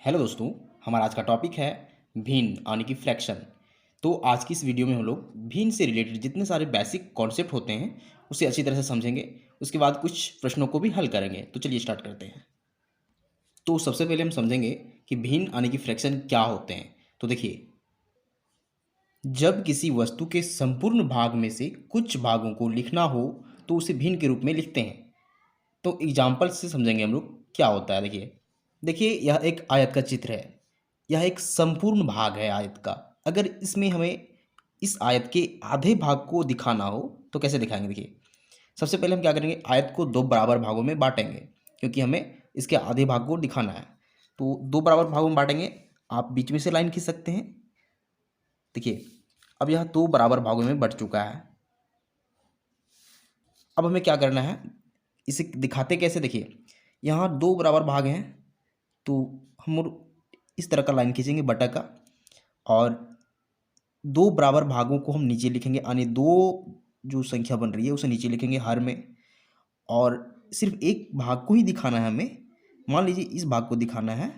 Hello दोस्तों। हमारा आज का टॉपिक है भिन्न यानी कि फ्रैक्शन। तो आज की इस वीडियो में हम लोग भिन्न से रिलेटेड जितने सारे बेसिक कॉन्सेप्ट होते हैं उसे अच्छी तरह से समझेंगे। उसके बाद कुछ प्रश्नों को भी हल करेंगे। तो चलिए स्टार्ट करते हैं। तो सबसे पहले हम समझेंगे कि भिन्न यानी कि फ्रैक्शन क्या होते हैं। तो देखिए, जब किसी वस्तु के संपूर्ण भाग में से कुछ भागों को लिखना हो तो उसे भिन्न के रूप में लिखते हैं। तो एग्जाम्पल से समझेंगे हम लोग क्या होता है। देखिए, यह एक आयत का चित्र है। यह एक संपूर्ण भाग है आयत का। अगर इसमें हमें इस आयत के आधे भाग को दिखाना हो तो कैसे दिखाएंगे। देखिए, सबसे पहले हम क्या करेंगे, आयत को दो बराबर भागों में बांटेंगे क्योंकि हमें इसके आधे भाग को दिखाना है। तो दो बराबर भागों में बांटेंगे। आप बीच में से लाइन खींच सकते हैं। देखिए, अब यह दो बराबर भागों में बट चुका है। अब हमें क्या करना है, इसे दिखाते कैसे। देखिए, यहाँ दो बराबर भाग हैं तो हम इस तरह का लाइन खींचेंगे बटा का, और दो बराबर भागों को हम नीचे लिखेंगे यानी दो जो संख्या बन रही है उसे नीचे लिखेंगे हर में। और सिर्फ एक भाग को ही दिखाना है हमें। मान लीजिए इस भाग को दिखाना है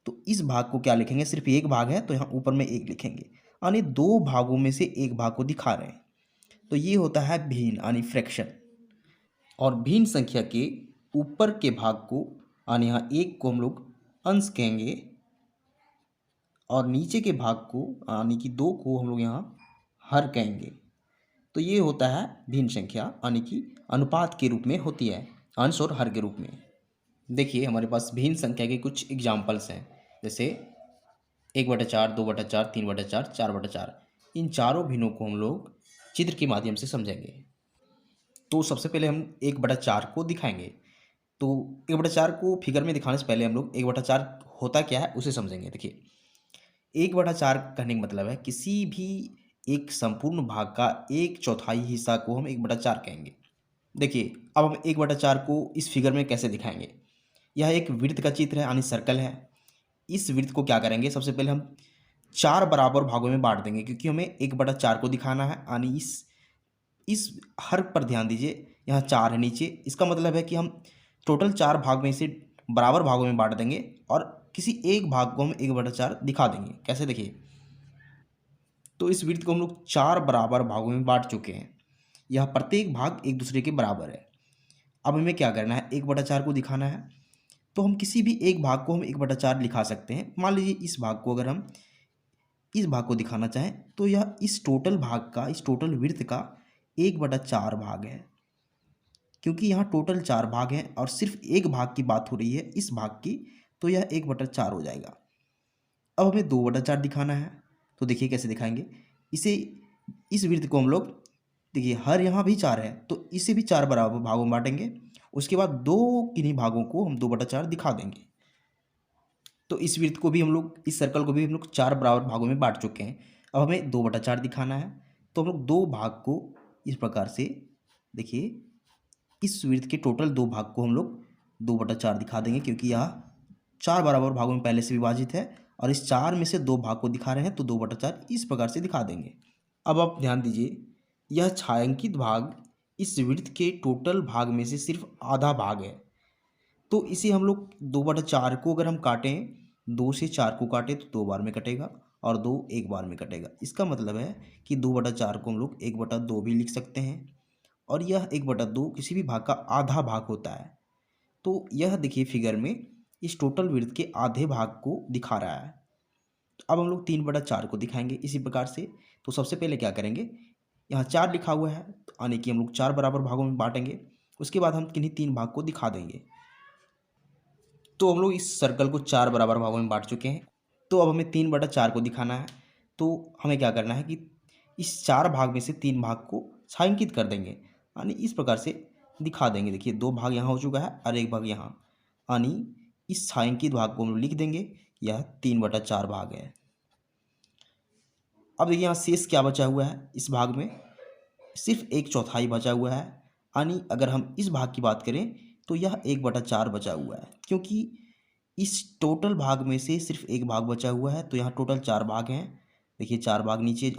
तो इस भाग को क्या लिखेंगे, सिर्फ एक भाग है तो यहाँ ऊपर में एक लिखेंगे यानी दो भागों में से एक भाग को दिखा रहे हैं। तो ये होता है भिन्न यानी फ्रैक्शन। और भिन्न संख्या के ऊपर के भाग को यानी यहाँ एक को हम लोग अंश कहेंगे और नीचे के भाग को यानी कि दो को हम लोग यहाँ हर कहेंगे। तो ये होता है भिन्न संख्या यानी कि अनुपात के रूप में होती है, अंश और हर के रूप में। देखिए, हमारे पास भिन्न संख्या के कुछ एग्जाम्पल्स हैं, जैसे 1/4, 2/4, 3/4, 4/4। इन चारों भिन्नों को हम लोग चित्र के माध्यम से समझेंगे। तो सबसे पहले हम 1/4 को दिखाएंगे। तो 1/4 को फिगर में दिखाने से पहले हम लोग 1/4 होता क्या है उसे समझेंगे। देखिए, 1/4 कहने का मतलब है किसी भी एक संपूर्ण भाग का एक चौथाई हिस्सा को हम 1/4 कहेंगे। देखिए, अब हम 1/4 को इस फिगर में कैसे दिखाएंगे। यह एक वृत्त का चित्र है यानी सर्कल है। इस वृत्त को क्या करेंगे, सबसे पहले हम चार बराबर भागों में बांट देंगे क्योंकि हमें 1/4 को दिखाना है। यानी इस हर पर ध्यान दीजिए, यहाँ चार है नीचे। इसका मतलब है कि हम टोटल चार भाग में से बराबर भागों में बांट देंगे और किसी एक भाग को हम 1/4 दिखा देंगे। कैसे, देखिए, तो इस वृत्त को हम लोग चार बराबर भागों में बांट चुके हैं। यह प्रत्येक भाग एक दूसरे के बराबर है। अब हमें क्या करना है, 1/4 को दिखाना है। तो हम किसी भी एक भाग को हम 1/4 लिखा सकते हैं। मान लीजिए इस भाग को अगर हम इस भाग को दिखाना चाहें तो यह इस टोटल भाग का, इस टोटल वृत्त का 1/4 भाग है। क्योंकि यहाँ टोटल चार भाग हैं और सिर्फ एक भाग की बात हो रही है इस भाग की, तो यह 1/4 हो जाएगा। अब हमें 2/4 दिखाना है। तो देखिए कैसे दिखाएंगे इसे। इस वृत्त को हम लोग, देखिए हर यहाँ भी चार है तो इसे भी चार बराबर भागों में बांटेंगे। उसके बाद दो किन्हीं भागों को हम 2/4 दिखा देंगे। तो इस वृत्त को भी हम लोग, इस सर्कल को भी हम लोग चार बराबर भागों में बांट चुके हैं। अब हमें 2/4 दिखाना है। तो हम लोग दो भाग को इस प्रकार से, देखिए, इस वृत्त के टोटल दो भाग को हम लोग 2/4 दिखा देंगे क्योंकि यह चार बराबर भागों में पहले से विभाजित है और इस चार में से दो भाग को दिखा रहे हैं तो 2/4 इस प्रकार से दिखा देंगे। अब आप ध्यान दीजिए, यह छायांकित भाग इस वृत्त के टोटल भाग में से सिर्फ आधा भाग है। तो इसे हम लोग 2/4 को अगर हम काटें, 2 से 4 को काटें तो 2 बार में कटेगा और 2 एक बार में कटेगा। इसका मतलब है कि 2/4 को हम लोग 1/2 भी लिख सकते हैं और यह 1/2 किसी भी भाग का आधा भाग होता है। तो यह देखिए फिगर में इस टोटल वृत्त के आधे भाग को दिखा रहा है। अब हम लोग 3/4 को दिखाएंगे इसी प्रकार से। तो सबसे पहले क्या करेंगे, यहाँ चार लिखा हुआ है तो यानी कि हम लोग चार बराबर भागों में बांटेंगे। उसके बाद हम किन्हीं तीन भाग को दिखा देंगे। तो हम लोग इस सर्कल को चार बराबर भागों में बांट चुके हैं। तो अब हमें 3/4 को दिखाना है। तो हमें क्या करना है कि इस चार भाग में से तीन भाग को छायांकित कर देंगे यानी इस प्रकार से दिखा देंगे। देखिए, दो भाग यहाँ हो चुका है और एक भाग यहाँ, यानी इस छायांकित भाग को हम लिख देंगे, यह 3/4 भाग है। अब देखिए यहाँ शेष क्या बचा हुआ है, इस भाग में सिर्फ एक चौथाई बचा हुआ है। यानी अगर हम इस भाग की बात करें तो यह 1/4 बचा हुआ है क्योंकि इस टोटल भाग में से सिर्फ एक भाग बचा हुआ है। तो यहाँ टोटल चार भाग हैं। देखिए, चार भाग नीचे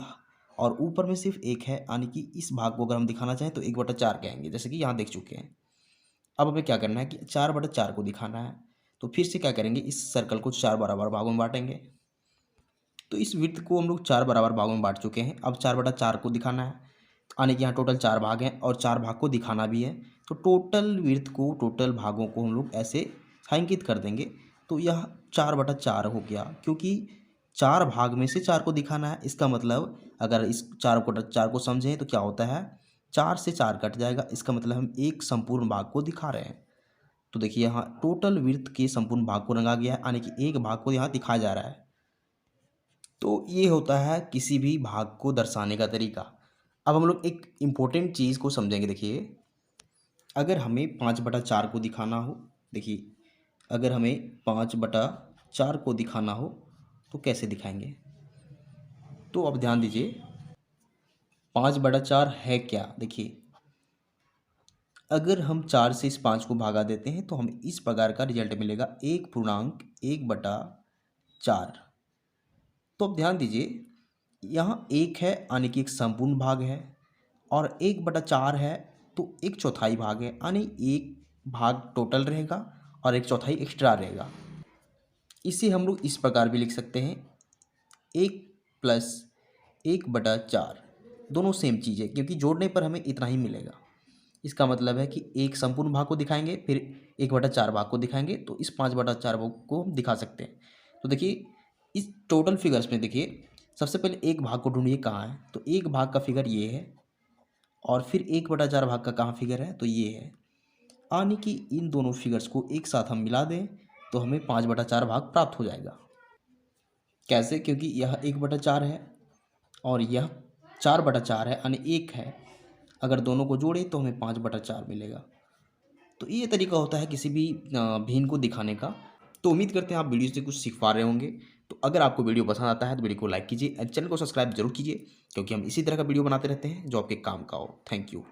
और ऊपर में सिर्फ एक है, यानी कि इस भाग को अगर हम दिखाना चाहें तो 1/4 कहेंगे, जैसे कि यहाँ देख चुके हैं। अब हमें क्या करना है कि 4/4 को दिखाना है। तो फिर से क्या करेंगे, इस सर्कल को 4 बराबर भागों में बांटेंगे। तो इस वृत्त को हम लोग 4 बराबर भागों में बांट चुके हैं। अब 4/4 को दिखाना है, यानी कि यहाँ टोटल 4 भाग हैं और 4 भाग को दिखाना भी है। तो टोटल वृत्त को, टोटल भागों को हम लोग ऐसे छायांकित कर देंगे। तो यह 4/4 हो गया, क्योंकि 4 भाग में से 4 को दिखाना है। इसका मतलब अगर इस 4 को समझें तो क्या होता है, 4 से 4 कट जाएगा। इसका मतलब हम एक संपूर्ण भाग को दिखा रहे हैं। तो देखिए यहाँ टोटल वृत्त के संपूर्ण भाग को रंगा गया है, यानी कि एक भाग को यहाँ दिखाया जा रहा है। तो ये होता है किसी भी भाग को दर्शाने का तरीका। अब हम लोग एक इम्पोर्टेंट चीज़ को समझेंगे। देखिए, अगर हमें 5/4 को दिखाना हो, देखिए अगर हमें 5/4 को दिखाना हो तो कैसे दिखाएंगे। तो अब ध्यान दीजिए, 5/4 है क्या। देखिए, अगर हम 4 से इस 5 को भागा देते हैं तो हमें इस प्रकार का रिजल्ट मिलेगा, 1/1/4। तो अब ध्यान दीजिए, यहाँ 1 है यानी कि एक संपूर्ण भाग है, और 1/4 है तो 1/4 भाग है, यानी एक भाग टोटल रहेगा और 1/4 एक्स्ट्रा रहेगा। इसे हम लोग इस प्रकार भी लिख सकते हैं, 1+1/4 दोनों सेम चीज़ है, क्योंकि जोड़ने पर हमें इतना ही मिलेगा। इसका मतलब है कि एक संपूर्ण भाग को दिखाएंगे, फिर 1/4 भाग को दिखाएंगे, तो इस 5/4 भाग को हम दिखा सकते हैं। तो देखिए, इस टोटल फिगर्स में देखिए, सबसे पहले एक भाग को ढूंढिए कहाँ है। तो एक भाग का फिगर ये है, और फिर 1/4 भाग का कहाँ फिगर है, तो ये है। यानी कि इन दोनों फिगर्स को एक साथ हम मिला दें तो हमें 5/4 भाग प्राप्त हो जाएगा। कैसे, क्योंकि यह 1/4 है और यह 4/4 है, यानी 1 है। अगर दोनों को जोड़े तो हमें 5/4 मिलेगा। तो ये तरीका होता है किसी भी भिन्न को दिखाने का। तो उम्मीद करते हैं आप वीडियो से कुछ सीख पा रहे होंगे। तो अगर आपको वीडियो पसंद आता है तो वीडियो को लाइक कीजिए और चैनल को सब्सक्राइब जरूर कीजिए, क्योंकि हम इसी तरह का वीडियो बनाते रहते हैं जो आपके काम का हो। Thank you.